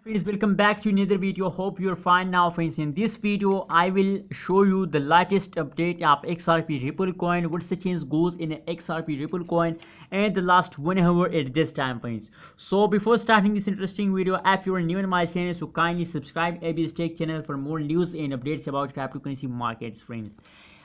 Friends, welcome back to another video. Hope you're fine now, friends. In this video I will show you the latest update of XRP Ripple coin. What's the change goes in XRP Ripple coin and the last 1 hour at this time, friends. So before starting this interesting video, if you are new in my channel, so kindly subscribe ABS Tech channel for more news and updates about cryptocurrency markets, friends.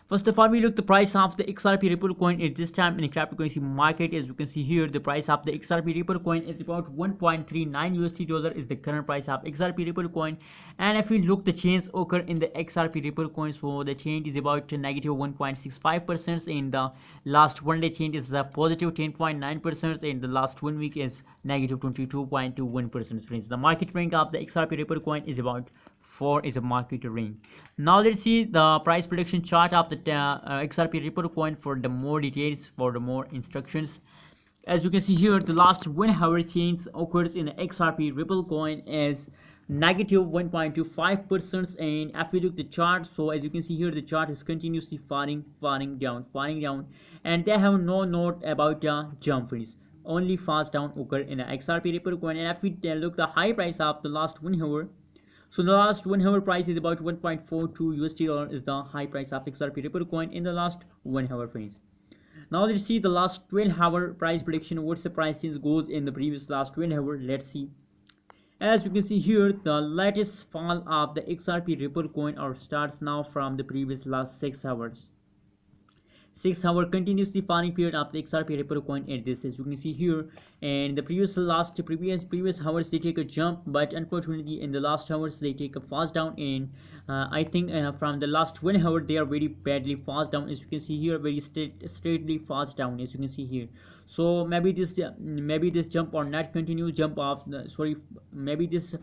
First of all, we look the price of the XRP Ripple coin at this time in the cryptocurrency market. As you can see here, the price of the XRP Ripple coin is about 1.39 USD dollar is the current price of XRP Ripple coin. And if we look the change occur in the XRP Ripple coin, so the change is about negative 1.65%. In the last 1 day change is a positive 10.9%. In the last 1 week is negative 22.21%. Friends, the market rank of the XRP Ripple coin is about 4 is a market range. Now let's see the price prediction chart of the XRP Ripple coin for the more details, for the more instructions. As you can see here, the last 1 hour change occurs in the XRP Ripple coin as negative 1.25%. and if we look the chart, so as you can see here, the chart is continuously falling down, and they have no note about jump, friends. Only falls down occur in the XRP Ripple coin. And if we look the high price of the last 1 hour, so the last 1 hour price is about 1.42 USD dollar is the high price of XRP Ripple coin in the last 1 hour, friends. Now let's see the last 12 hour price prediction. What's the price change goes in the previous last 12 hour? Let's see. As you can see here, the latest fall of the XRP Ripple coin or starts now from the previous last 6 hours. 6 hour continuously falling period of the XRP Ripple coin at this, as you can see here. And the previous hours they take a jump, but unfortunately in the last hours they take a fast down. And I think from the last 1 hour they are very badly fast down. As you can see here, very straightly fast down, as you can see here. So maybe this jump or not continue jump of the maybe this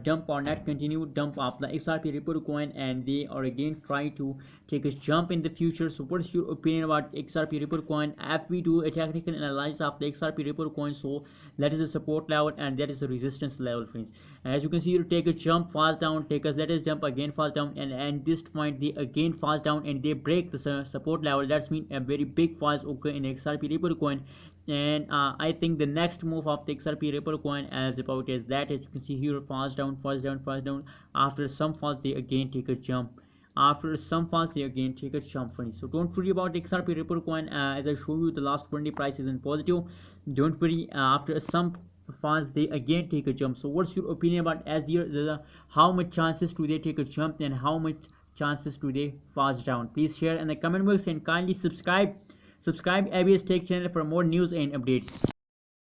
dump or not continue dump of the XRP Ripple coin, and they are again try to take a jump in the future. So what's your opinion about XRP Ripple coin? If we do a technical analysis of the XRP Ripple coin, so that is a support level and that is a resistance level, friends. As you can see, you take a jump, fast down, take a let us jump again, fast down, and this point they again fast down and they break the support level. That's mean a very big fast occur in XRP Ripple coin. And I think the next move of the XRP Ripple coin as about is that, as you can see here, fast down. After some falls they again take a jump. After some falls they again take a jump, friends. So don't worry about the XRP Ripple coin. As I show you, the last 1 day price is in positive. Don't worry, after some falls they again take a jump. So what's your opinion about as how much chances do they take a jump and how much chances do they fast down? Please share in the comment box and kindly subscribe ABS Tech channel for more news and updates.